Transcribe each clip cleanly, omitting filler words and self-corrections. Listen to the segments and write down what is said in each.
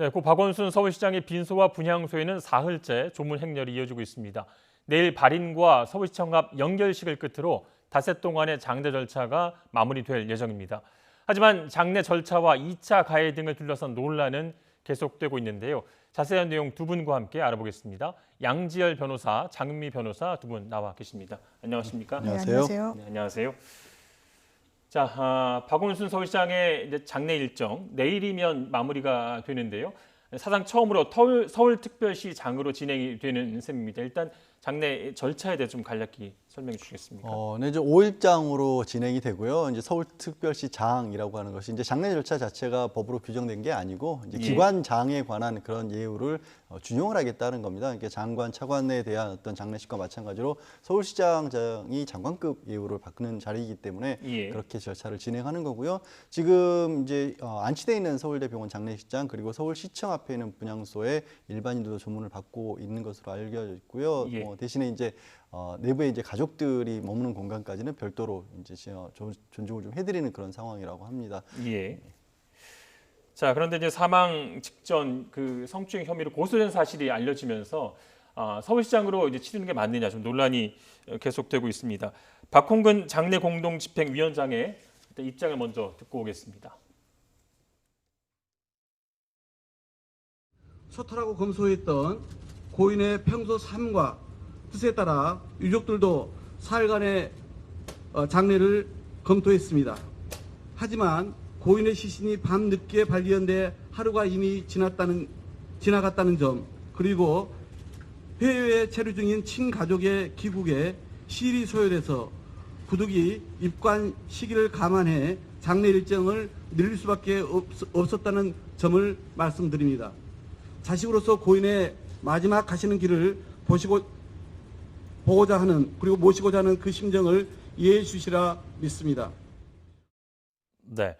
네, 고 박원순 서울시장의 빈소와 분향소에는 사흘째 조문 행렬이 이어지고 있습니다. 내일 발인과 서울시청 앞 연결식을 끝으로 닷새 동안의 장례 절차가 마무리될 예정입니다. 하지만 장례 절차와 2차 가해 등을 둘러싼 논란은 계속되고 있는데요. 자세한 내용 두 분과 함께 알아보겠습니다. 양지열 변호사, 장미 변호사 두 분 나와 계십니다. 안녕하십니까? 네, 안녕하세요. 네, 안녕하세요. 자, 박원순 서울시장의 이제 장례 일정 내일이면 마무리가 되는데요. 사상 처음으로 서울특별시장으로 진행이 되는 셈입니다. 일단 장례 절차에 대해 좀 간략히 설명해 주시겠습니까? 네, 이제 5일장으로 진행이 되고요. 이제 서울특별시장이라고 하는 것이 이제 장례 절차 자체가 법으로 규정된 게 아니고 이제 기관장에 관한 그런 예우를 준용을 하겠다는 겁니다. 그러니까 장관, 차관에 대한 어떤 장례식과 마찬가지로 서울시장장이 장관급 예우를 받는 자리이기 때문에 그렇게 절차를 진행하는 거고요. 지금 이제 안치돼 있는 서울대병원 장례식장 그리고 서울시청 앞에 있는 분향소에 일반인들도 조문을 받고 있는 것으로 알려져 있고요. 대신에 이제 내부에 이제 가족들이 머무는 공간까지는 별도로 이제 존중을 좀 해드리는 그런 상황이라고 합니다. 자, 그런데 이제 사망 직전 그 성추행 혐의로 고소된 사실이 알려지면서 서울시장으로 이제 치르는 게 맞느냐 좀 논란이 계속되고 있습니다. 박홍근 장례 공동집행위원장의 입장을 먼저 듣고 오겠습니다. 처탈하고 검소했던 고인의 평소 삶과 뜻에 따라 유족들도 사흘간의 장례를 검토했습니다. 하지만 고인의 시신이 밤늦게 발견돼 하루가 이미 지나갔다는 점, 그리고 해외에 체류 중인 친가족의 귀국에 시일이 소요돼서 부득이 입관 시기를 감안해 장례 일정을 늘릴 수밖에 없었다는 점을 말씀드립니다. 자식으로서 고인의 마지막 가시는 길을 보고자 하는 그리고 모시고자 하는 그 심정을 이해해 주시라 믿습니다. 네.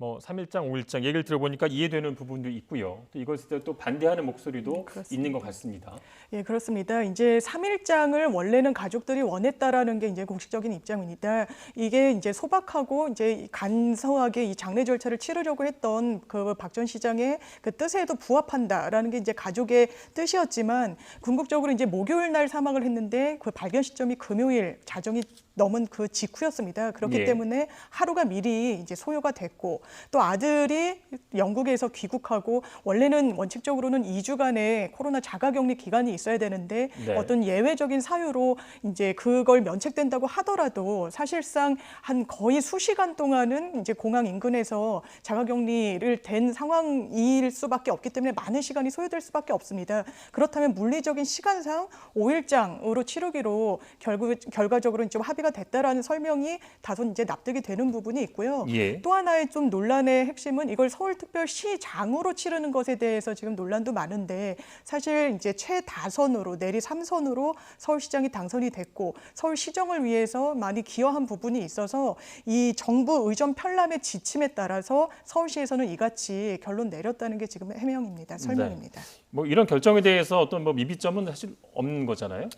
3일장, 5일장 얘기를 들어보니까 이해되는 부분도 있고요. 또 이것에 또 반대하는 목소리도 있는 것 같습니다. 예, 그렇습니다. 이제 3일장을 원래는 가족들이 원했다라는 게 이제 공식적인 입장입니다. 이게 이제 소박하고 이제 간소하게 이 장례 절차를 치르려고 했던 그 박 전 시장의 그 뜻에도 부합한다라는 게 이제 가족의 뜻이었지만 궁극적으로 이제 목요일 날 사망을 했는데 그 발견 시점이 금요일 자정이 넘은 그 직후였습니다. 그렇기 때문에 하루가 미리 이제 소요가 됐고 또 아들이 영국에서 귀국하고 원래는 원칙적으로는 2주간의 코로나 자가격리 기간이 있어야 되는데 어떤 예외적인 사유로 이제 그걸 면책된다고 하더라도 사실상 한 거의 수시간 동안은 이제 공항 인근에서 자가격리를 된 상황일 수밖에 없기 때문에 많은 시간이 소요될 수밖에 없습니다. 그렇다면 물리적인 시간상 5일장으로 치르기로 결과적으로 좀 합의가 됐다라는 설명이 다소 이제 납득이 되는 부분이 있고요. 또 하나의 좀 논란의 핵심은 이걸 서울특별시장으로 치르는 것에 대해서 지금 논란도 많은데 사실 이제 최다선으로 내리 3선으로 서울시장이 당선이 됐고 서울시정을 위해서 많이 기여한 부분이 있어서 이 정부 의전 편람의 지침에 따라서 서울시에서는 이같이 결론 내렸다는 게 지금 해명입니다. 설명입니다. 이런 결정에 대해서 어떤 미비점은 사실 없는 거잖아요.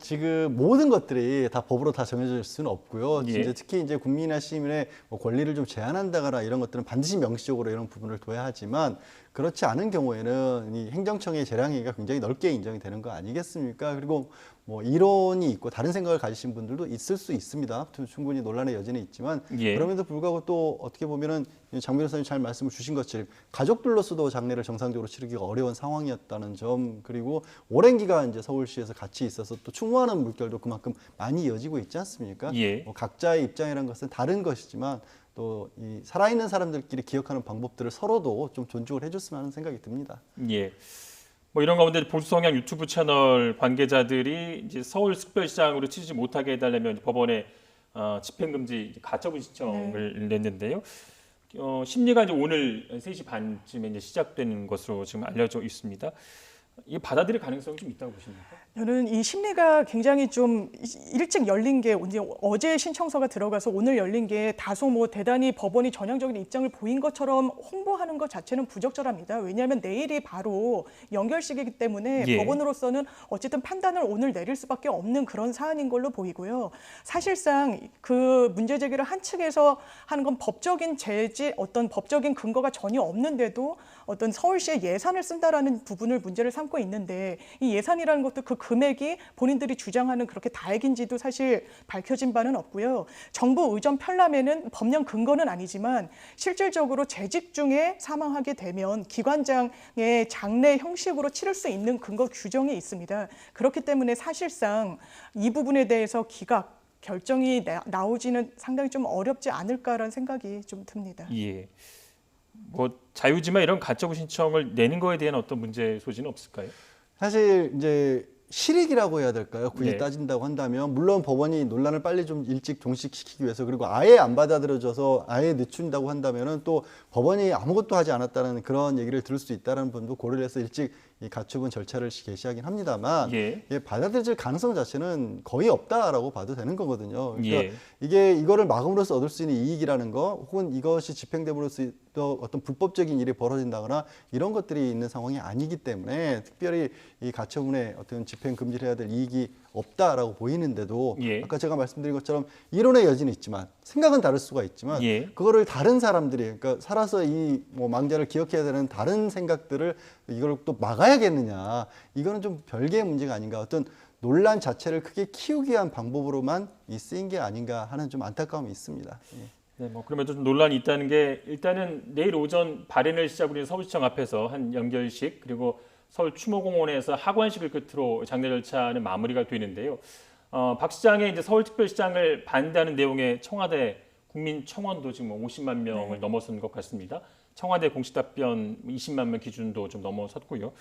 지금 모든 것들이 다 법으로 다 정해질 수는 없고요. 이제 특히 이제 국민이나 시민의 권리를 좀 제한한다거나 이런 것들은 반드시 명시적으로 이런 부분을 둬야 하지만 그렇지 않은 경우에는 이 행정청의 재량의가 굉장히 넓게 인정이 되는 거 아니겠습니까? 그리고 이론이 있고 다른 생각을 가지신 분들도 있을 수 있습니다. 충분히 논란의 여지는 있지만 그럼에도 불구하고 또 어떻게 보면은 장 변호사님 잘 말씀을 주신 것처럼 가족들로서도 장례를 정상적으로 치르기가 어려운 상황이었다는 점 그리고 오랜 기간 이제 서울시에서 같이 있어서 또 충고하는 물결도 그만큼 많이 이어지고 있지 않습니까? 각자의 입장이라는 것은 다른 것이지만 또 이 살아있는 사람들끼리 기억하는 방법들을 서로도 좀 존중을 해줬으면 하는 생각이 듭니다. 이런 가운데 보수 성향 유튜브 채널 관계자들이 이제 서울특별시장으로 치르지 못하게 해달라면 법원에 집행금지 가처분 신청을 냈는데요. 심리가 이제 오늘 3시 반쯤에 이제 시작되는 것으로 지금 알려져 있습니다. 이게 받아들일 가능성이 좀 있다고 보십니까? 저는 이 심리가 굉장히 좀 일찍 열린 게 이제 어제 신청서가 들어가서 오늘 열린 게 다소 뭐 대단히 법원이 전향적인 입장을 보인 것처럼 홍보하는 것 자체는 부적절합니다. 왜냐하면 내일이 바로 연결식이기 때문에 예. 법원으로서는 어쨌든 판단을 오늘 내릴 수밖에 없는 그런 사안인 걸로 보이고요. 사실상 그 문제 제기를 한 측에서 하는 건 법적인 제지, 어떤 법적인 근거가 전혀 없는데도 어떤 서울시의 예산을 쓴다라는 부분을 문제를 삼고 있는데, 이 예산이라는 것도 그 금액이 본인들이 주장하는 그렇게 다액인지도 사실 밝혀진 바는 없고요. 정부 의전 편람에는 법령 근거는 아니지만 실질적으로 재직 중에 사망하게 되면 기관장의 장례 형식으로 치를 수 있는 근거 규정이 있습니다. 그렇기 때문에 사실상 이 부분에 대해서 기각 결정이 나오지는 상당히 좀 어렵지 않을까라는 생각이 좀 듭니다. 예. 뭐 자유지만 이런 가처분 신청을 내는 거에 대한 어떤 문제 소지는 없을까요? 사실 이제 실익이라고 해야 될까요? 굳이 네. 따진다고 한다면 물론 법원이 논란을 빨리 좀 일찍 종식시키기 위해서, 그리고 아예 안 받아들여져서 아예 늦춘다고 한다면은 또 법원이 아무것도 하지 않았다는 그런 얘기를 들을 수 있다는 부분도 고려를 해서 일찍 이 가처분 절차를 개시하긴 합니다만, 예. 받아들일 가능성 자체는 거의 없다라고 봐도 되는 거거든요. 그러니까 예. 이거를 막음으로써 얻을 수 있는 이익이라는 거, 혹은 이것이 집행됨으로써 어떤 불법적인 일이 벌어진다거나 이런 것들이 있는 상황이 아니기 때문에 특별히 이 가처분에 어떤 집행 금지를 해야 될 이익이 없다라고 보이는데도, 예. 아까 제가 말씀드린 것처럼 이론의 여지는 있지만 생각은 다를 수가 있지만, 예. 그거를 다른 사람들이, 그러니까 살아서 이 뭐 망자를 기억해야 되는 다른 생각들을 이걸 또 막아야겠느냐, 이거는 좀 별개의 문제가 아닌가, 어떤 논란 자체를 크게 키우기 위한 방법으로만 쓰인 게 아닌가 하는 좀 안타까움이 있습니다. 예. 네, 뭐 그러면 좀 논란이 있다는 게, 일단은 내일 오전 발인을 시작으로 해서 서울시청 앞에서 한 연결식, 그리고 서울 추모공원에서 하관식을 끝으로 장례 절차는 마무리가 되는데요. 박 시장의 이제 서울특별시장을 반대하는 내용의 청와대 국민청원도 지금 50만 명을 넘어선 것 같습니다. 청와대 공식 답변 20만 명 기준도 좀 넘어섰고요.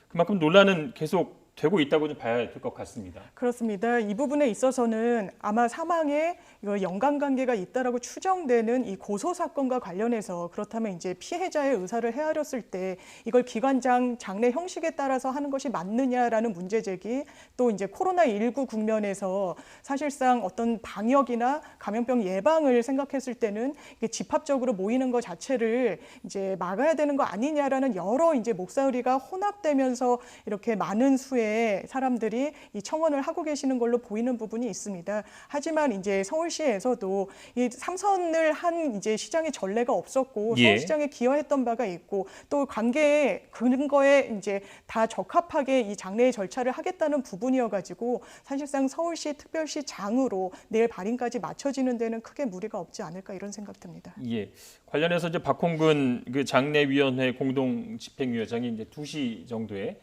그만큼 논란은 계속 되고 있다고 좀 봐야 될 것 같습니다. 그렇습니다. 이 부분에 있어서는 아마 사망에 연관관계가 있다라고 추정되는 이 고소 사건과 관련해서, 그렇다면 이제 피해자의 의사를 헤아렸을 때 이걸 기관장 장례 형식에 따라서 하는 것이 맞느냐라는 문제 제기, 또 이제 코로나19 국면에서 사실상 어떤 방역이나 감염병 예방을 생각했을 때는 이게 집합적으로 모이는 것 자체를 이제 막아야 되는 거 아니냐라는 여러 이제 목소리가 혼합되면서 이렇게 많은 수의 사람들이 이 청원을 하고 계시는 걸로 보이는 부분이 있습니다. 하지만 이제 서울시에서도 이 3선을 한 이제 시장의 전례가 없었고, 예. 서울시장에 기여했던 바가 있고, 또 관계의 근거에 이제 다 적합하게 이 장례의 절차를 하겠다는 부분이어가지고 사실상 서울시 특별시장으로 내일 발인까지 맞춰지는 데는 크게 무리가 없지 않을까, 이런 생각 듭니다. 예. 관련해서 이제 박홍근 그 장례위원회 공동집행위원장이 이제 2시 정도에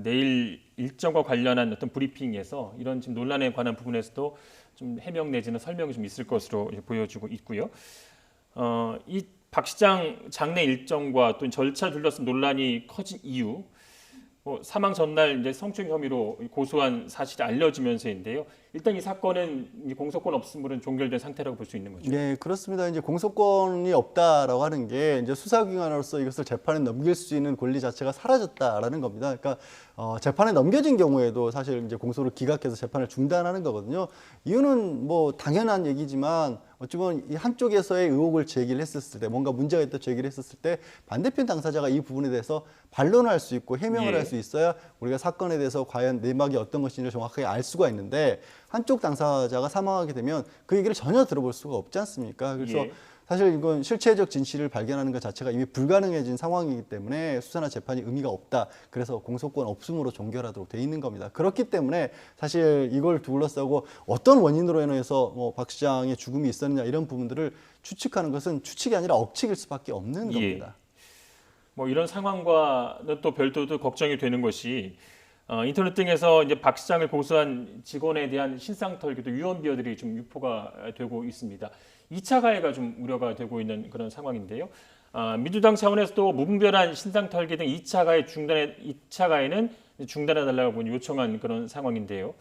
내일 일정과 관련한 어떤 브리핑에서 이런 지금 논란에 관한 부분에서도 좀 해명 내지는 설명이 좀 있을 것으로 보여지고 있고요. 이 박 시장 장례 일정과 또 절차 둘러싼 논란이 커진 이유, 사망 전날 이제 성추행 혐의로 고소한 사실이 알려지면서인데요. 일단 이 사건은 공소권 없음으로는 종결된 상태라고 볼 수 있는 거죠. 네, 그렇습니다. 이제 공소권이 없다라고 하는 게 이제 수사기관으로서 이것을 재판에 넘길 수 있는 권리 자체가 사라졌다라는 겁니다. 그러니까 재판에 넘겨진 경우에도 사실 이제 공소를 기각해서 재판을 중단하는 거거든요. 이유는 뭐 당연한 얘기지만, 어찌보면 이 한쪽에서의 의혹을 제기를 했었을 때, 뭔가 문제가 있다 제기를 했었을 때 반대편 당사자가 이 부분에 대해서 반론할 수 있고 해명을 예. 할 수 있어야 우리가 사건에 대해서 과연 내막이 어떤 것인지를 정확하게 알 수가 있는데, 한쪽 당사자가 사망하게 되면 그 얘기를 전혀 들어볼 수가 없지 않습니까? 그래서 예. 사실 이건 실체적 진실을 발견하는 것 자체가 이미 불가능해진 상황이기 때문에 수사나 재판이 의미가 없다. 그래서 공소권 없음으로 종결하도록 돼 있는 겁니다. 그렇기 때문에 사실 이걸 둘러싸고 어떤 원인으로 인해서 박 시장의 죽음이 있었느냐, 이런 부분들을 추측하는 것은 추측이 아니라 억측일 수밖에 없는 겁니다. 뭐 이런 상황과는 또 별도로 걱정이 되는 것이, 인터넷 등에서 이제 박 시장을 고소한 직원에 대한 신상털기도 유언 비어들이 좀 유포가 되고 있습니다. 2차 가해가 좀 우려가 되고 있는 그런 상황인데요. 민주당 차원에서도 무분별한 신상털기 등 2차 가해는 중단해달라고 요청한 그런 상황인데요.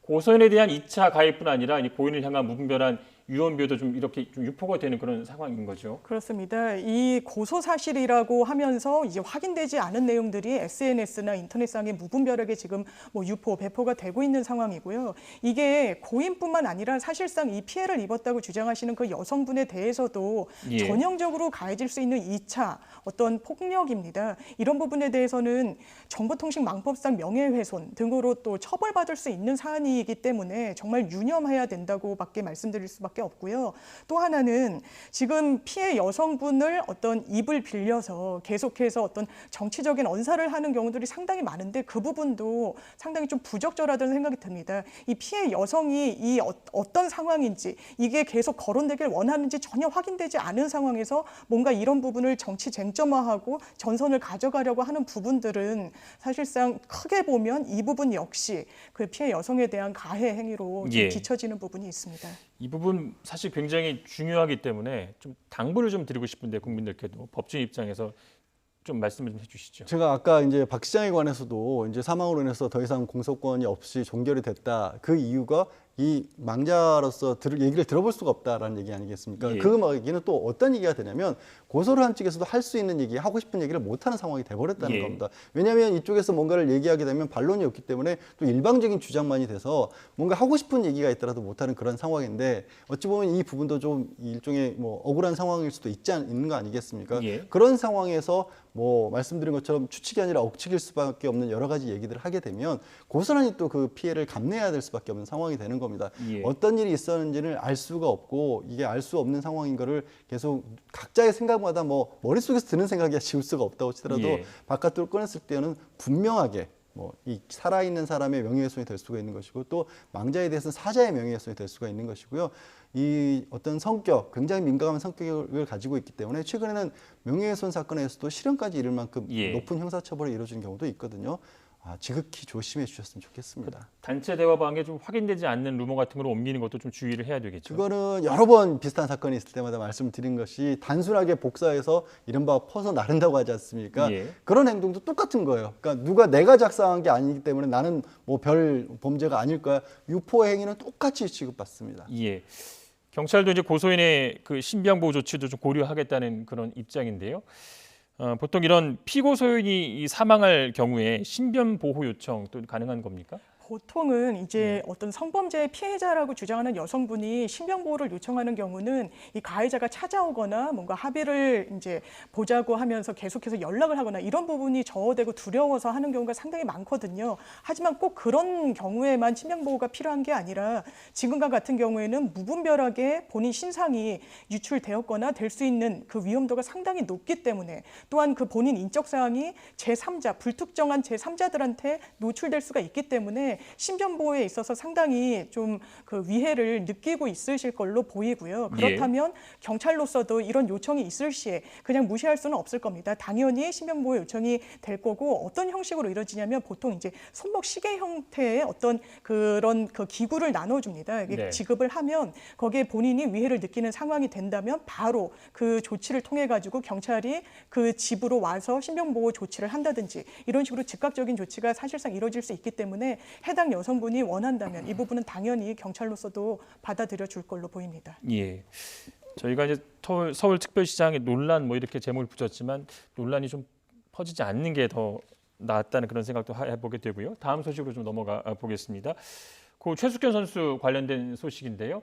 고소인에 대한 2차 가해뿐 아니라 고인을 향한 무분별한 유언비어도 좀 이렇게 좀 유포가 되는 그런 상황인 거죠. 그렇습니다. 이 고소 사실이라고 하면서 이제 확인되지 않은 내용들이 SNS나 인터넷상에 무분별하게 지금 뭐 유포, 배포가 되고 있는 상황이고요. 이게 고인뿐만 아니라 사실상 이 피해를 입었다고 주장하시는 그 여성분에 대해서도 예. 전형적으로 가해질 수 있는 2차 어떤 폭력입니다. 이런 부분에 대해서는 정보통신망법상 명예훼손 등으로 또 처벌받을 수 있는 사안이기 때문에 정말 유념해야 된다고밖에 말씀드릴 수밖에 없고요. 또 하나는 지금 피해 여성분을 어떤 입을 빌려서 계속해서 어떤 정치적인 언사를 하는 경우들이 상당히 많은데 그 부분도 상당히 좀 부적절하다는 생각이 듭니다. 이 피해 여성이 이 어떤 상황인지 이게 계속 거론되길 원하는지 전혀 확인되지 않은 상황에서 뭔가 이런 부분을 정치 쟁점화하고 전선을 가져가려고 하는 부분들은 사실상 크게 보면 이 부분 역시 그 피해 여성에 대한 가해 행위로 좀 예. 비춰지는 부분이 있습니다. 이 부분 사실 굉장히 중요하기 때문에 좀 당부를 좀 드리고 싶은데 국민들께도 법조인 입장에서 좀 말씀을 좀 해주시죠. 제가 아까 이제 박 시장에 관해서도 이제 사망으로 인해서 더 이상 공소권이 없이 종결이 됐다. 그 이유가 이 망자로서 얘기를 들어볼 수가 없다라는 얘기 아니겠습니까? 예. 그 얘기는 또 어떤 얘기가 되냐면 고소를 한 측에서도 할 수 있는 얘기, 하고 싶은 얘기를 못하는 상황이 돼버렸다는 예. 겁니다. 왜냐하면 이쪽에서 뭔가를 얘기하게 되면 반론이 없기 때문에 또 일방적인 주장만이 돼서 뭔가 하고 싶은 얘기가 있더라도 못하는 그런 상황인데 어찌 보면 이 부분도 좀 일종의 뭐 억울한 상황일 수도 있는 거 아니겠습니까? 예. 그런 상황에서 뭐 말씀드린 것처럼 추측이 아니라 억측일 수밖에 없는 여러 가지 얘기들을 하게 되면 고스란히 또 그 피해를 감내해야 될 수밖에 없는 상황이 되는 겁니다. 예. 어떤 일이 있었는지를 알 수가 없고 이게 알 수 없는 상황인 거를 계속 각자의 생각마다 뭐 머릿속에서 드는 생각이야 지울 수가 없다고 치더라도 예. 바깥으로 꺼냈을 때는 분명하게 뭐 이 살아있는 사람의 명예훼손이 될 수가 있는 것이고 또 망자에 대해서는 사자의 명예훼손이 될 수가 있는 것이고요. 이 어떤 성격, 굉장히 민감한 성격을 가지고 있기 때문에 최근에는 명예훼손 사건에서도 실형까지 이를 만큼 예. 높은 형사처벌이 이루어지는 경우도 있거든요. 지극히 조심해 주셨으면 좋겠습니다. 단체 대화방에 좀 확인되지 않는 루머 같은 걸 옮기는 것도 좀 주의를 해야 되겠죠. 그거는 여러 번 비슷한 사건이 있을 때마다 말씀드린 것이 단순하게 복사해서 이른바 퍼서 나른다고 하지 않습니까? 예. 그런 행동도 똑같은 거예요. 그러니까 내가 작성한 게 아니기 때문에 나는 뭐 별 범죄가 아닐 거야. 유포 행위는 똑같이 취급받습니다. 예. 경찰도 이제 고소인의 그 신변 보호 조치도 좀 고려하겠다는 그런 입장인데요. 보통 이런 피고소인이 이 사망할 경우에 신변 보호 요청 또 가능한 겁니까? 보통은 이제 어떤 성범죄의 피해자라고 주장하는 여성분이 신변보호를 요청하는 경우는 이 가해자가 찾아오거나 뭔가 합의를 이제 보자고 하면서 계속해서 연락을 하거나 이런 부분이 저어되고 두려워서 하는 경우가 상당히 많거든요. 하지만 꼭 그런 경우에만 신변보호가 필요한 게 아니라 지금과 같은 경우에는 무분별하게 본인 신상이 유출되었거나 될 수 있는 그 위험도가 상당히 높기 때문에 또한 그 본인 인적 사항이 제3자, 불특정한 제3자들한테 노출될 수가 있기 때문에 신변 보호에 있어서 상당히 좀 그 위해를 느끼고 있으실 걸로 보이고요. 그렇다면 경찰로서도 이런 요청이 있을 시에 그냥 무시할 수는 없을 겁니다. 당연히 신변 보호 요청이 될 거고 어떤 형식으로 이루어지냐면 보통 이제 손목 시계 형태의 어떤 그런 그 기구를 나눠줍니다. 이게 네. 지급을 하면 거기에 본인이 위해를 느끼는 상황이 된다면 바로 그 조치를 통해 가지고 경찰이 그 집으로 와서 신변 보호 조치를 한다든지 이런 식으로 즉각적인 조치가 사실상 이루어질 수 있기 때문에 해당 여성분이 원한다면 이 부분은 당연히 경찰로서도 받아들여 줄 걸로 보입니다. 예. 저희가 이제 서울특별시장의 논란 뭐 이렇게 제목을 붙였지만 논란이 좀 퍼지지 않는 게 더 낫다는 그런 생각도 해보게 되고요. 다음 소식으로 좀 넘어가 보겠습니다. 그 최숙현 선수 관련된 소식인데요.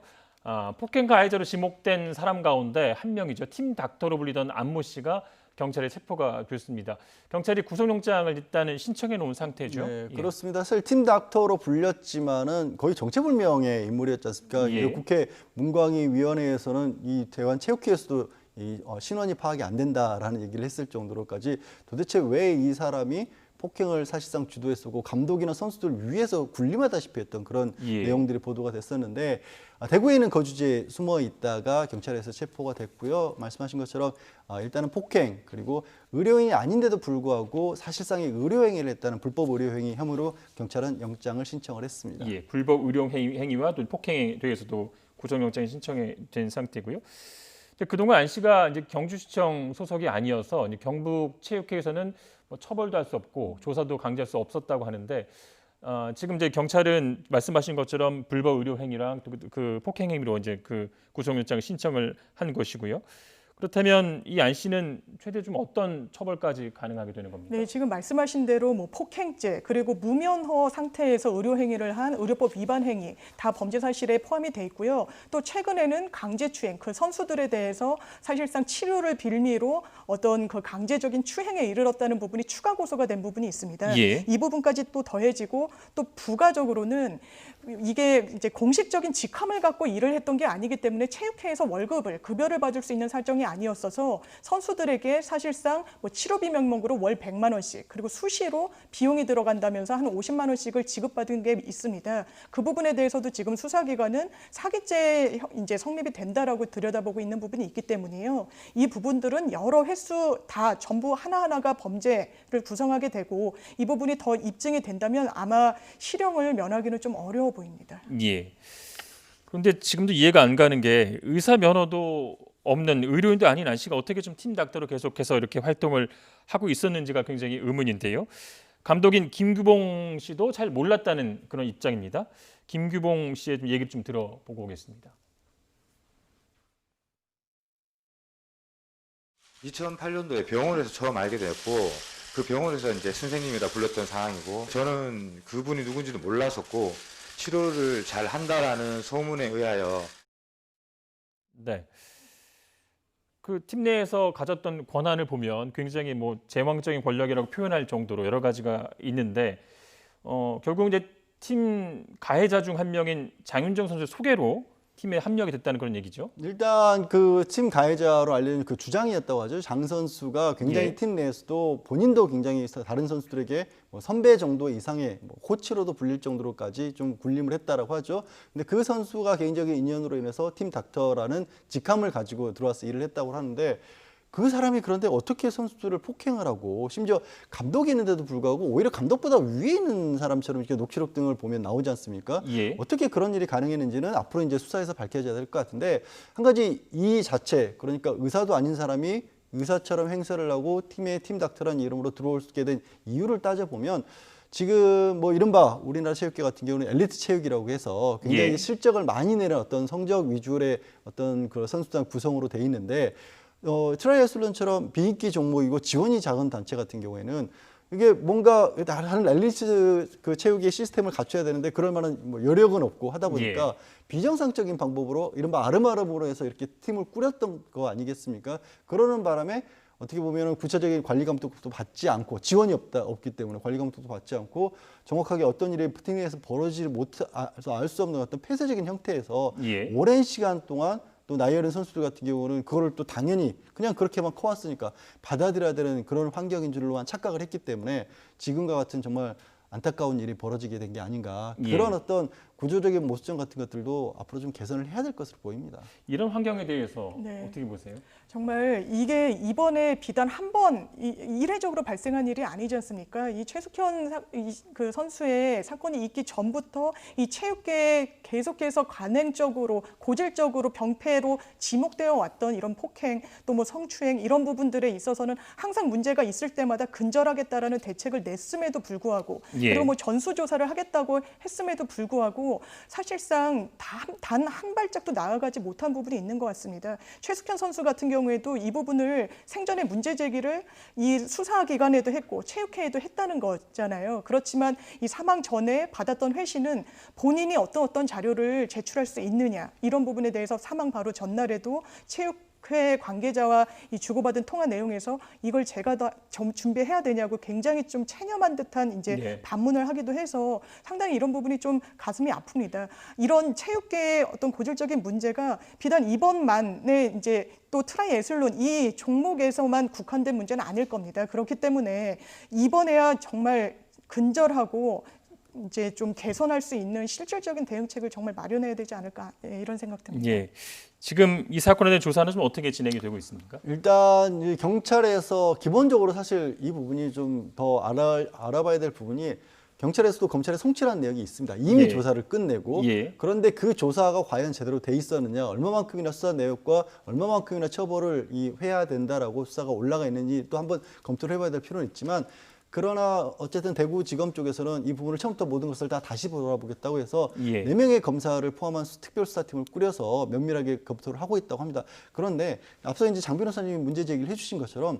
폭행 가해자로 지목된 사람 가운데 한 명이죠. 팀 닥터로 불리던 안모 씨가 경찰에 체포가 됐습니다. 경찰이 구속영장을 일단은 신청해 놓은 상태죠. 네, 예. 그렇습니다. 사실 팀 닥터로 불렸지만은 거의 정체불명의 인물이었지 않습니까? 예. 이 국회 문광위위원회에서는 이 대환체육회에서도 이 신원이 파악이 안 된다라는 얘기를 했을 정도로까지 도대체 왜 이 사람이 폭행을 사실상 주도했었고 감독이나 선수들 위에서 군림하다시피 했던 그런 예. 내용들이 보도가 됐었는데 대구에 있는 거주지에 숨어 있다가 경찰에서 체포가 됐고요. 말씀하신 것처럼 일단은 폭행 그리고 의료인이 아닌데도 불구하고 사실상의 의료행위를 했다는 불법 의료행위 혐의로 경찰은 영장을 신청을 했습니다. 예, 불법 의료 행위와 또 폭행에 대해서도 구속영장이 신청이 된 상태고요. 그동안 안 씨가 이제 경주시청 소속이 아니어서 경북체육회에서는 뭐 처벌도 할 수 없고 조사도 강제할 수 없었다고 하는데 지금 이제 경찰은 말씀하신 것처럼 불법 의료 행위랑 또 그 폭행 행위로 이제 그 구속영장 신청을 한 것이고요. 그렇다면 이 안 씨는 최대 좀 어떤 처벌까지 가능하게 되는 겁니까? 네, 지금 말씀하신 대로 뭐 폭행죄 그리고 무면허 상태에서 의료 행위를 한 의료법 위반 행위 다 범죄 사실에 포함이 돼 있고요. 또 최근에는 강제추행 그 선수들에 대해서 사실상 치료를 빌미로 어떤 그 강제적인 추행에 이르렀다는 부분이 추가 고소가 된 부분이 있습니다. 예. 이 부분까지 또 더해지고 또 부가적으로는 이게 이제 공식적인 직함을 갖고 일을 했던 게 아니기 때문에 체육회에서 월급을 급여를 받을 수 있는 사정이 아니었어서 선수들에게 사실상 뭐 치료비 명목으로 월 100만 원씩 그리고 수시로 비용이 들어간다면서 한 50만 원씩을 지급받은 게 있습니다. 그 부분에 대해서도 지금 수사기관은 사기죄 이제 성립이 된다라고 들여다보고 있는 부분이 있기 때문이에요. 이 부분들은 여러 횟수 다 전부 하나하나가 범죄를 구성하게 되고 이 부분이 더 입증이 된다면 아마 실형을 면하기는 좀 어려워 보입니다. 예. 그런데 지금도 이해가 안 가는 게 의사 면허도 없는 의료인도 아닌 안 씨가 어떻게 좀 팀 닥터로 계속해서 이렇게 활동을 하고 있었는지가 굉장히 의문인데요. 감독인 김규봉 씨도 잘 몰랐다는 그런 입장입니다. 김규봉 씨의 좀 얘기를 좀 들어보고 오겠습니다. 2008년도에 병원에서 처음 알게 됐고 그 병원에서 이제 선생님이라 불렀던 상황이고 저는 그분이 누군지도 몰랐었고 치료를 잘 한다라는 소문에 의하여 네. 그 팀 내에서 가졌던 권한을 보면 굉장히 뭐 제왕적인 권력이라고 표현할 정도로 여러 가지가 있는데 결국 이제 팀 가해자 중 한 명인 장윤정 선수 소개로 팀에 합류하게 됐다는 그런 얘기죠. 일단 그 팀 가해자로 알려진 그 주장이었다고 하죠. 장 선수가 굉장히 예. 팀 내에서도 본인도 굉장히 다른 선수들에게 뭐 선배 정도 이상의 뭐 코치로도 불릴 정도로까지 좀 군림을 했다라고 하죠. 근데 그 선수가 개인적인 인연으로 인해서 팀 닥터라는 직함을 가지고 들어와서 일을 했다고 하는데 그 사람이 그런데 어떻게 선수들을 폭행을 하고 심지어 감독이 있는데도 불구하고 오히려 감독보다 위에 있는 사람처럼 이렇게 녹취록 등을 보면 나오지 않습니까? 예. 어떻게 그런 일이 가능했는지는 앞으로 이제 수사에서 밝혀져야 될 것 같은데 한 가지 이 자체 그러니까 의사도 아닌 사람이 의사처럼 행세를 하고 팀의 팀 닥터라는 이름으로 들어오게 된 이유를 따져보면 지금 뭐 이른바 우리나라 체육계 같은 경우는 엘리트 체육이라고 해서 굉장히 예. 실적을 많이 내는 어떤 성적 위주의 어떤 그 선수단 구성으로 돼 있는데 트라이애슬론처럼 비인기 종목이고 지원이 작은 단체 같은 경우에는 이게 뭔가 다른 엘리트 그 체육의 시스템을 갖춰야 되는데 그럴 만한 뭐 여력은 없고 하다 보니까 비정상적인 방법으로 이른바 아름아름으로 해서 이렇게 팀을 꾸렸던 거 아니겠습니까? 그러는 바람에 어떻게 보면 구체적인 관리 감독도 받지 않고 지원이 없기 때문에 관리 감독도 받지 않고 정확하게 어떤 일이 팀 내에서 벌어지지 못해서 알 수 없는 어떤 폐쇄적인 형태에서 예. 오랜 시간 동안 또 나이 어린 선수들 같은 경우는 그거를 또 당연히 그냥 그렇게만 커왔으니까 받아들여야 되는 그런 환경인 줄로만 착각을 했기 때문에 지금과 같은 정말 안타까운 일이 벌어지게 된 게 아닌가. 예. 그런 어떤 구조적인 모순점 같은 것들도 앞으로 좀 개선을 해야 될 것으로 보입니다. 이런 환경에 대해서 네. 어떻게 보세요? 정말 이게 이번에 비단 한 번 이례적으로 발생한 일이 아니지 않습니까? 이 최숙현 그 선수의 사건이 있기 전부터 이 체육계에 계속해서 관행적으로 고질적으로 병폐로 지목되어 왔던 이런 폭행 또 뭐 성추행 이런 부분들에 있어서는 항상 문제가 있을 때마다 근절하겠다라는 대책을 냈음에도 불구하고 예. 그리고 뭐 전수조사를 하겠다고 했음에도 불구하고 사실상 단 한 발짝도 나아가지 못한 부분이 있는 것 같습니다. 최숙현 선수 같은 경우에도 이 부분을 생전에 문제 제기를 이 수사기관에도 했고 체육회에도 했다는 거잖아요. 그렇지만 이 사망 전에 받았던 회신은 본인이 어떤 자료를 제출할 수 있느냐 이런 부분에 대해서 사망 바로 전날에도 체육회 관계자와 이 주고받은 통화 내용에서 이걸 제가 다 준비해야 되냐고 굉장히 좀 체념한 듯한 이제 네. 반문을 하기도 해서 상당히 이런 부분이 좀 가슴이 아픕니다. 이런 체육계의 어떤 고질적인 문제가 비단 이번만에 이제 또 트라이애슬론 이 종목에서만 국한된 문제는 아닐 겁니다. 그렇기 때문에 이번에야 정말 근절하고 이제 좀 개선할 수 있는 실질적인 대응책을 정말 마련해야 되지 않을까 이런 생각 듭니다. 예. 지금 이 사건에 대한 조사는 좀 어떻게 진행이 되고 있습니까? 일단 이 경찰에서 기본적으로 사실 이 부분이 좀 더 알아봐야 될 부분이 경찰에서도 검찰에 송치라는 내역이 있습니다. 이미 예. 조사를 끝내고 예. 그런데 그 조사가 과연 제대로 돼 있었느냐, 얼마만큼이나 수사 내역과 얼마만큼이나 처벌을 해야 된다라고 수사가 올라가 있는지 또 한번 검토를 해봐야 될 필요는 있지만 그러나 어쨌든 대구지검 쪽에서는 이 부분을 처음부터 모든 것을 다시 돌아보겠다고 해서 예. 4명의 검사를 포함한 특별수사팀을 꾸려서 면밀하게 검토를 하고 있다고 합니다. 그런데 앞서 이제 장 변호사님이 문제 제기를 해주신 것처럼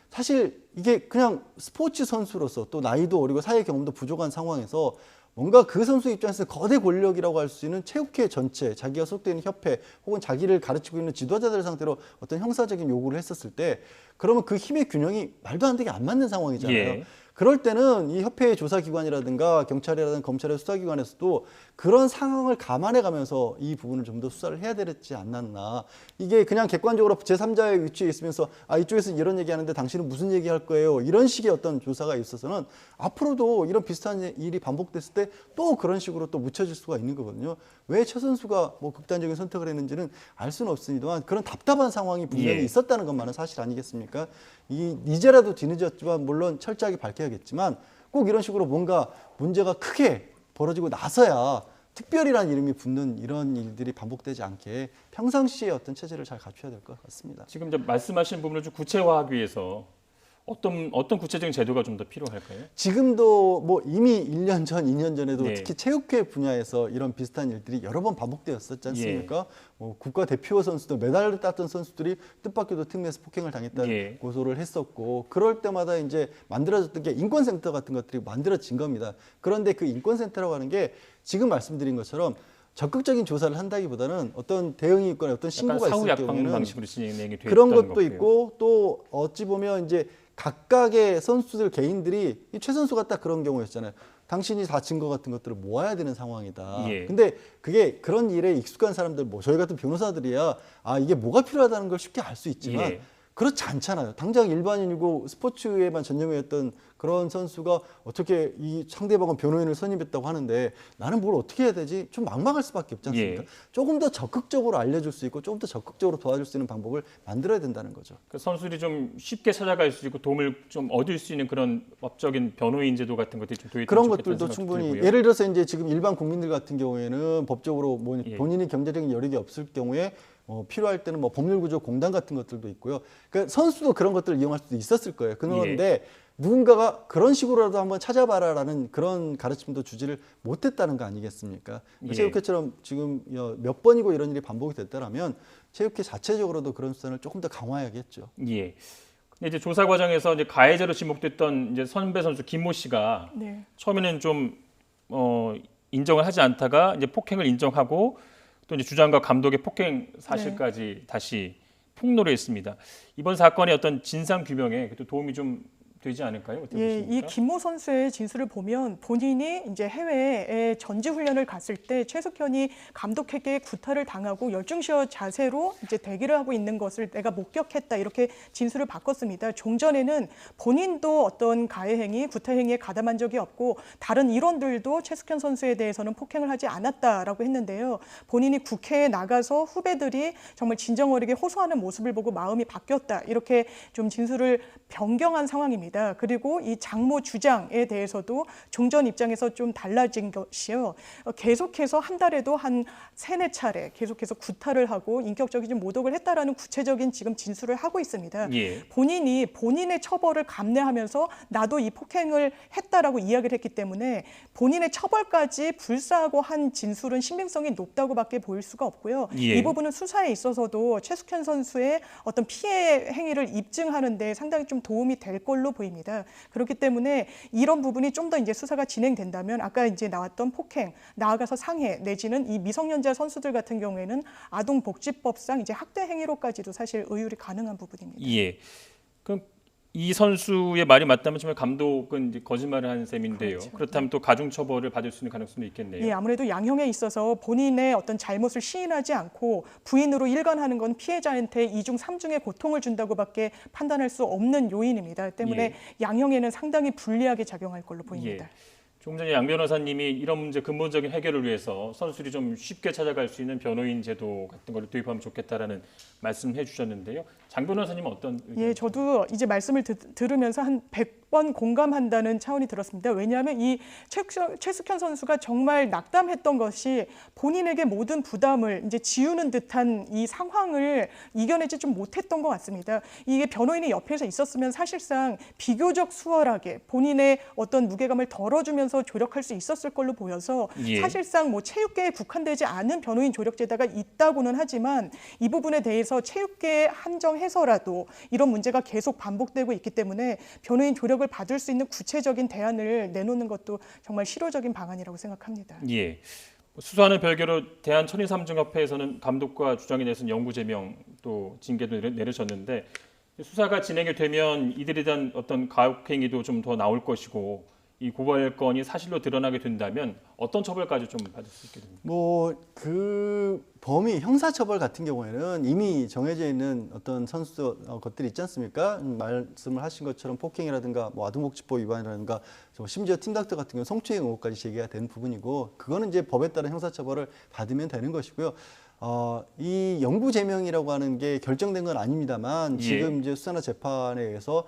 사실 이게 그냥 스포츠 선수로서 또 나이도 어리고 사회 경험도 부족한 상황에서 뭔가 그 선수 입장에서 거대 권력이라고 할 수 있는 체육회 전체, 자기가 소속되는 협회 혹은 자기를 가르치고 있는 지도자들 상대로 어떤 형사적인 요구를 했었을 때 그러면 그 힘의 균형이 말도 안 되게 안 맞는 상황이잖아요. 예. 그럴 때는 이 협회의 조사기관이라든가 경찰이라든가 검찰의 수사기관에서도 그런 상황을 감안해 가면서 이 부분을 좀 더 수사를 해야 되지 않았나. 이게 그냥 객관적으로 제3자의 위치에 있으면서 이쪽에서 이런 얘기하는데 당신은 무슨 얘기할 거예요. 이런 식의 어떤 조사가 있어서는 앞으로도 이런 비슷한 일이 반복됐을 때 또 그런 식으로 또 묻혀질 수가 있는 거거든요. 왜 최 선수가 뭐 극단적인 선택을 했는지는 알 수는 없습니다만 그런 답답한 상황이 분명히 예. 있었다는 것만은 사실 아니겠습니까? 이제라도 뒤늦었지만 물론 철저하게 밝혀야겠지만 꼭 이런 식으로 뭔가 문제가 크게 벌어지고 나서야 특별이라는 이름이 붙는 이런 일들이 반복되지 않게 평상시에 어떤 체제를 잘 갖춰야 될 것 같습니다. 지금 이제 말씀하신 부분을 좀 구체화하기 위해서 어떤 구체적인 제도가 좀 더 필요할까요? 지금도 뭐 이미 1년 전, 2년 전에도 네. 특히 체육회 분야에서 이런 비슷한 일들이 여러 번 반복되었었지 않습니까? 뭐 국가대표 선수들, 메달을 땄던 선수들이 뜻밖에도 특례에서 폭행을 당했다는 예. 고소를 했었고 그럴 때마다 이제 만들어졌던 게 인권센터 같은 것들이 만들어진 겁니다. 그런데 그 인권센터라고 하는 게 지금 말씀드린 것처럼 적극적인 조사를 한다기보다는 어떤 대응이 있거나 어떤 약간 신고가 사후 있을 약방 경우에는 방식으로 진행이 되었다는 그런 것도 거고요. 있고 또 어찌 보면 이제 각각의 선수들 개인들이 이 최 선수가 딱 그런 경우였잖아요. 당신이 다 증거 같은 것들을 모아야 되는 상황이다. 예. 근데 그게 그런 일에 익숙한 사람들, 뭐 저희 같은 변호사들이야 이게 뭐가 필요하다는 걸 쉽게 알 수 있지만 예. 그렇지 않잖아요. 당장 일반인이고 스포츠에만 전념했던 그런 선수가 어떻게 이 상대방은 변호인을 선임했다고 하는데 나는 뭘 어떻게 해야 되지? 좀 막막할 수밖에 없지 않습니까? 예. 조금 더 적극적으로 알려줄 수 있고 조금 더 적극적으로 도와줄 수 있는 방법을 만들어야 된다는 거죠. 그 선수들이 좀 쉽게 찾아갈 수 있고 도움을 좀 얻을 수 있는 그런 법적인 변호인 제도 같은 것들이 좀 도입되면 그런 좋겠다는 것들도 생각이 충분히 들고요. 예를 들어서 이제 지금 일반 국민들 같은 경우에는 법적으로 뭐 예. 본인이 경제적인 여력이 없을 경우에 필요할 때는 뭐 법률구조공단 같은 것들도 있고요. 그러니까 선수도 그런 것들을 이용할 수도 있었을 거예요. 그런데 예. 누군가가 그런 식으로라도 한번 찾아봐라라는 그런 가르침도 주지를 못했다는 거 아니겠습니까? 예. 체육회처럼 지금 몇 번이고 이런 일이 반복이 됐다라면 체육회 자체적으로도 그런 수단을 조금 더 강화해야겠죠. 예. 근데 이제 조사 과정에서 이제 가해자로 지목됐던 이제 선배 선수 김모 씨가 네. 처음에는 좀 인정을 하지 않다가 이제 폭행을 인정하고 또 이제 주장과 감독의 폭행 사실까지 다시 폭로를 했습니다. 이번 사건의 어떤 진상 규명에 또 도움이 좀 되지 않을까요? 어떻게 예, 이 보십니까? 김모 선수의 진술을 보면 본인이 이제 해외에 전지 훈련을 갔을 때 최숙현이 감독에게 구타를 당하고 열중시어 자세로 이제 대기를 하고 있는 것을 내가 목격했다 이렇게 진술을 바꿨습니다. 종전에는 본인도 어떤 가해 행위, 구타 행위에 가담한 적이 없고 다른 일원들도 최숙현 선수에 대해서는 폭행을 하지 않았다라고 했는데요. 본인이 국회에 나가서 후배들이 정말 진정어리게 호소하는 모습을 보고 마음이 바뀌었다 이렇게 좀 진술을 변경한 상황입니다. 그리고 이 장모 주장에 대해서도 종전 입장에서 좀 달라진 것이요. 계속해서 한 달에도 한 3-4차례 계속해서 구타를 하고 인격적인 모독을 했다라는 구체적인 지금 진술을 하고 있습니다. 예. 본인이 본인의 처벌을 감내하면서 나도 이 폭행을 했다라고 이야기를 했기 때문에 본인의 처벌까지 불사하고 한 진술은 신빙성이 높다고밖에 보일 수가 없고요. 예. 이 부분은 수사에 있어서도 최숙현 선수의 어떤 피해 행위를 입증하는 데 상당히 좀 도움이 될 걸로 보입니다. 그렇기 때문에 이런 부분이 좀 더 이제 수사가 진행된다면 아까 이제 나왔던 폭행, 나아가서 상해 내지는 이 미성년자 선수들 같은 경우에는 아동복지법상 이제 학대 행위로까지도 사실 의율이 가능한 부분입니다. 예. 그럼 이 선수의 말이 맞다면 정말 감독은 이제 거짓말을 한 셈인데요. 그렇죠. 그렇다면 또 가중 처벌을 받을 수 있는 가능성도 있겠네요. 예, 아무래도 양형에 있어서 본인의 어떤 잘못을 시인하지 않고 부인으로 일관하는 건 피해자한테 2중, 3중의 고통을 준다고밖에 판단할 수 없는 요인입니다. 때문에 양형에는 상당히 불리하게 작용할 걸로 보입니다. 예. 조금 전에 양 변호사님이 이런 문제 근본적인 해결을 위해서 선수들이 좀 쉽게 찾아갈 수 있는 변호인 제도 같은 거를 도입하면 좋겠다라는 말씀을 해주셨는데요. 장 변호사님은 어떤 의견? 예, 저도 이제 말씀을 들으면서 한 100번 공감한다는 차원이 들었습니다. 왜냐하면 이 최숙현 선수가 정말 낙담했던 것이 본인에게 모든 부담을 이제 지우는 듯한 이 상황을 이겨내지 좀 못했던 것 같습니다. 이게 변호인이 옆에서 있었으면 사실상 비교적 수월하게 본인의 어떤 무게감을 덜어주면서 조력할 수 있었을 걸로 보여서 예. 사실상 뭐 체육계에 국한되지 않은 변호인 조력제다가 있다고는 하지만 이 부분에 대해서 체육계에 한정해서라도 이런 문제가 계속 반복되고 있기 때문에 변호인 조력을 받을 수 있는 구체적인 대안을 내놓는 것도 정말 실효적인 방안이라고 생각합니다. 예. 수사와는 별개로 대한천인삼중협회에서는 감독과 주장에 대해서는 영구 제명 또 징계도 내리셨는데 수사가 진행이 되면 이들에 대한 어떤 가혹행위도 좀 더 나올 것이고 이 고발건이 사실로 드러나게 된다면 어떤 처벌까지 좀 받을 수 있게 됩니까? 뭐 그 범위 형사처벌 같은 경우에는 이미 정해져 있는 어떤 선수 것들이 있지 않습니까? 말씀을 하신 것처럼 폭행이라든가 뭐 아동복지법 위반이라든가 심지어 팀닥터 같은 경우 성추행 의혹까지 제기가 된 부분이고 그거는 이제 법에 따른 형사처벌을 받으면 되는 것이고요. 이 영구 제명이라고 하는 게 결정된 건 아닙니다만 지금 이제 수사나 재판에 의해서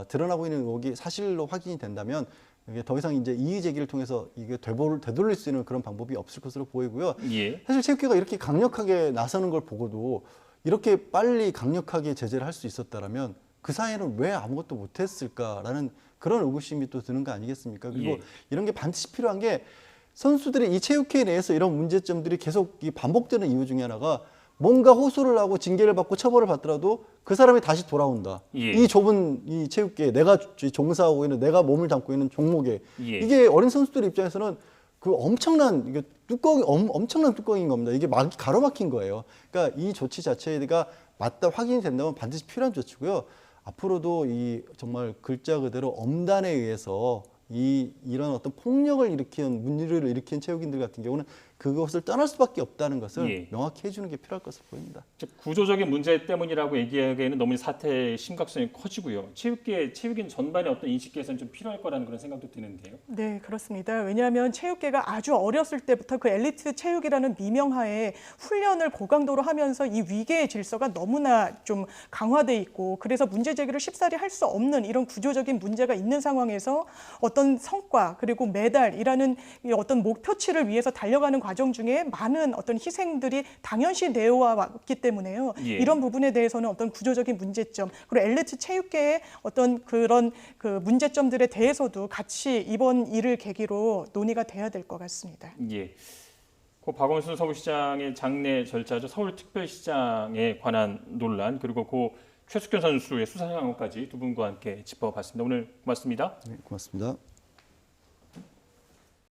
드러나고 있는 의혹이 사실로 확인이 된다면 이게 더 이상 이제 이의 제기를 통해서 이게 되돌릴 수 있는 그런 방법이 없을 것으로 보이고요. 예. 사실 체육회가 이렇게 강력하게 나서는 걸 보고도 이렇게 빨리 강력하게 제재를 할 수 있었다라면 그 사이에는 왜 아무것도 못했을까라는 그런 의구심이 또 드는 거 아니겠습니까? 그리고 예. 이런 게 반드시 필요한 게 선수들이 이 체육회 내에서 이런 문제점들이 계속 반복되는 이유 중에 하나가 뭔가 호소를 하고 징계를 받고 처벌을 받더라도 그 사람이 다시 돌아온다. 예. 이 좁은 이 체육계 내가 종사하고 있는 내가 몸을 담고 있는 종목에 예. 이게 어린 선수들 입장에서는 그 엄청난 이게 엄청난 뚜껑인 겁니다. 이게 가로막힌 거예요. 그러니까 이 조치 자체가 맞다 확인이 된다면 반드시 필요한 조치고요. 앞으로도 이 정말 글자 그대로 엄단에 의해서 이런 어떤 폭력을 일으킨 문제를 일으킨 체육인들 같은 경우는 그것을 떠날 수밖에 없다는 것을 예. 명확히 해주는 게 필요할 것으로 보입니다. 즉 구조적인 문제 때문이라고 얘기하기에는 너무 사태의 심각성이 커지고요. 체육인 전반의 어떤 인식 개선이 좀 필요할 거라는 그런 생각도 드는데요. 네, 그렇습니다. 왜냐하면 체육계가 아주 어렸을 때부터 그 엘리트 체육이라는 미명하에 훈련을 고강도로 하면서 이 위계의 질서가 너무나 좀 강화돼 있고 그래서 문제 제기를 쉽사리 할 수 없는 이런 구조적인 문제가 있는 상황에서 어떤 성과 그리고 메달이라는 이 어떤 목표치를 위해서 달려가는 과정 중에 많은 어떤 희생들이 당연시 되어 왔기 때문에요. 예. 이런 부분에 대해서는 어떤 구조적인 문제점 그리고 엘리트 체육계의 어떤 그런 그 문제점들에 대해서도 같이 이번 일을 계기로 논의가 돼야 될 것 같습니다. 예. 고 박원순 서울시장의 장례 절차죠. 서울특별시장에 관한 논란 그리고 고 최숙현 선수의 수사 상황까지 두 분과 함께 짚어봤습니다. 오늘 고맙습니다. 네, 고맙습니다.